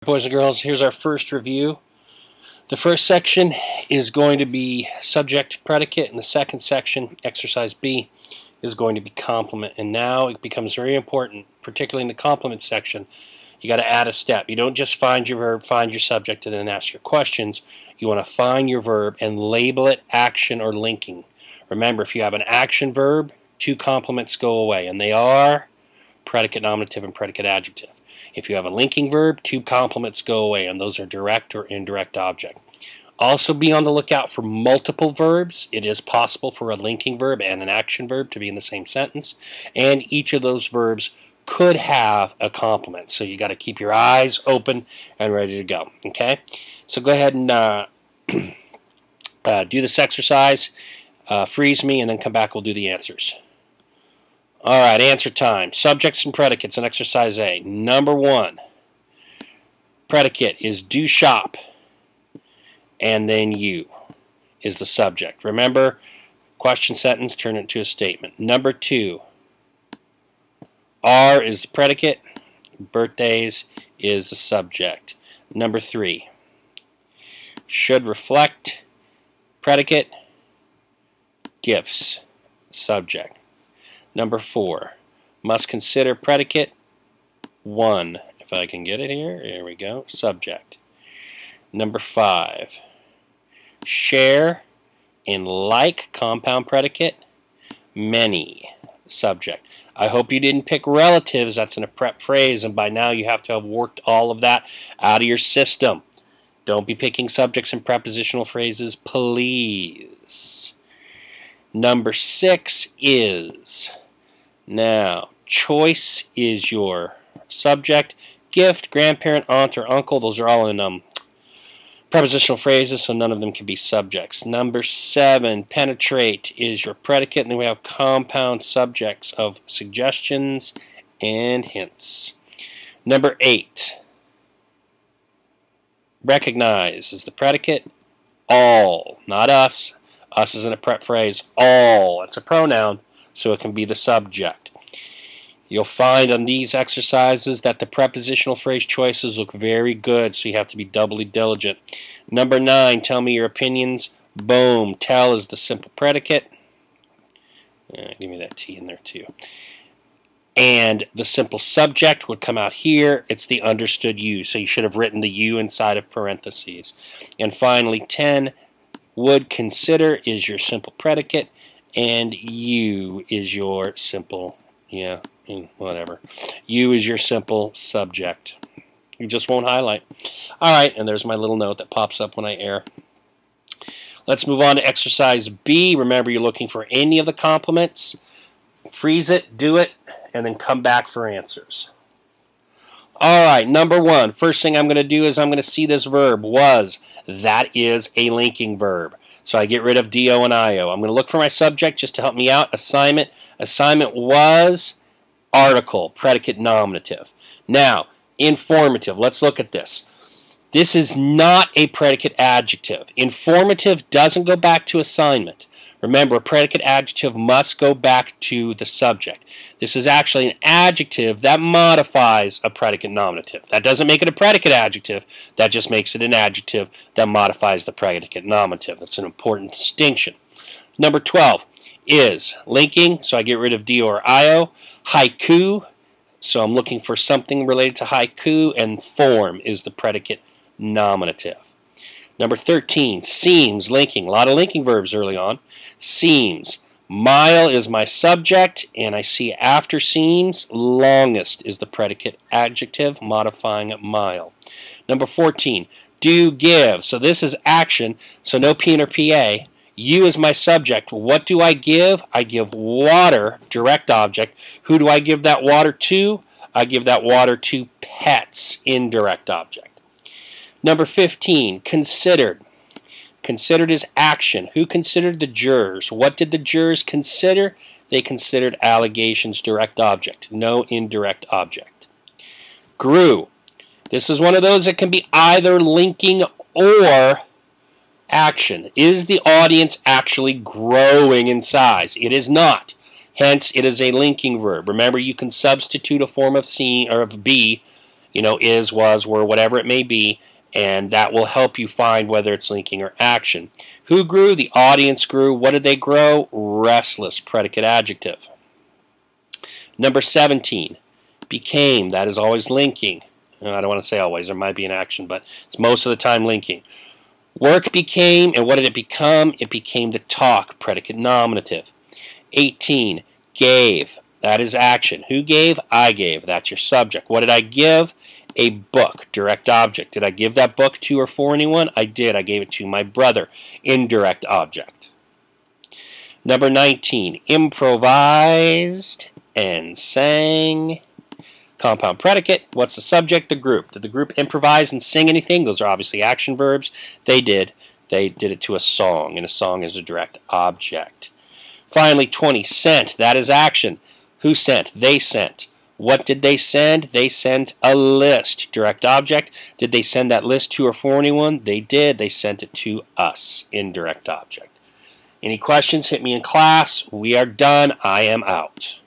Boys and girls, here's our first review. The first section is going to be subject predicate, and the second section, exercise B, is going to be complement. And now it becomes very important, particularly in the complement section, you got to add a step. You don't just find your verb, find your subject, and then ask your questions. You want to find your verb and label it action or linking. Remember, if you have an action verb, two complements go away, and they are predicate nominative and predicate adjective. If you have a linking verb, two complements go away, and those are direct or indirect object. Also be on the lookout for multiple verbs. It is possible for a linking verb and an action verb to be in the same sentence, and each of those verbs could have a complement. So you got to keep your eyes open and ready to go. Okay? So go ahead and do this exercise, freeze me, and then come back. We'll do the answers. All right, answer time. Subjects and predicates in exercise A. Number 1, predicate is do shop, and then you is the subject. Remember, question sentence, turn it into a statement. Number 2, are is the predicate, birthdays is the subject. Number 3, should reflect, predicate, gifts, subject. Number 4, must consider predicate, one, if I can get it here, here we go, subject. Number 5, share in like, compound predicate, many, subject. I hope you didn't pick relatives, that's in a prep phrase, and by now you have to have worked all of that out of your system. Don't be picking subjects and prepositional phrases, please. Number 6 is, now, choice is your subject. Gift, grandparent, aunt, or uncle, those are all in prepositional phrases, so none of them can be subjects. Number 7, penetrate is your predicate, and then we have compound subjects of suggestions and hints. Number 8, recognize is the predicate, all, not us. Us isn't a prep phrase. All, it's a pronoun, so it can be the subject. You'll find on these exercises that the prepositional phrase choices look very good, so you have to be doubly diligent. Number 9, tell me your opinions. Boom, tell is the simple predicate. Give me that T in there too. And the simple subject would come out here. It's the understood you, so you should have written the you inside of parentheses. And finally, 10, would consider is your simple predicate, and you is your simple, whatever. You is your simple subject. You just won't highlight. All right, and there's my little note that pops up when I err. Let's move on to exercise B. Remember, you're looking for any of the complements. Freeze it, do it, and then come back for answers. All right, number 1. First thing I'm going to do is I'm going to see this verb, was. That is a linking verb. So I get rid of do and io. I'm going to look for my subject just to help me out. Assignment. Assignment was article, predicate nominative. Now, informative. Let's look at this. This is not a predicate adjective. Informative doesn't go back to assignment. Remember, a predicate adjective must go back to the subject. This is actually an adjective that modifies a predicate nominative. That doesn't make it a predicate adjective. That just makes it an adjective that modifies the predicate nominative. That's an important distinction. Number 12 is linking, so I get rid of do or io. Haiku, so I'm looking for something related to haiku, and form is the predicate nominative. Number 13, seems, linking. A lot of linking verbs early on. Seems. Mile is my subject, and I see after seems, longest is the predicate adjective, modifying mile. Number 14, do, give. So this is action, so no P or PA. You is my subject. What do I give? I give water, direct object. Who do I give that water to? I give that water to pets, indirect object. Number 15, considered. Considered is action. Who considered the jurors? What did the jurors consider? They considered allegations, direct object. No indirect object. Grew. This is one of those that can be either linking or action. Is the audience actually growing in size? It is not. Hence, it is a linking verb. Remember, you can substitute a form of C or of be is, was, were, whatever it may be, and that will help you find whether it's linking or action. Who grew? The audience grew. What did they grow? Restless, predicate adjective. Number 17, became. That is always linking. I don't want to say always. There might be an action, but it's most of the time linking. Work became, and what did it become? It became the talk, predicate nominative. 18, gave. That is action. Who gave? I gave. That's your subject. What did I give? A book, direct object. Did I give that book to or for anyone? I did. I gave it to my brother, indirect object. Number 19, improvised and sang. Compound predicate. What's the subject? The group. Did the group improvise and sing anything? Those are obviously action verbs. They did. They did it to a song, and a song is a direct object. Finally, 20, sent. That is action. Who sent? They sent. What did they send? They sent a list. Direct object. Did they send that list to or for anyone? They did. They sent it to us. Indirect object. Any questions? Hit me in class. We are done. I am out.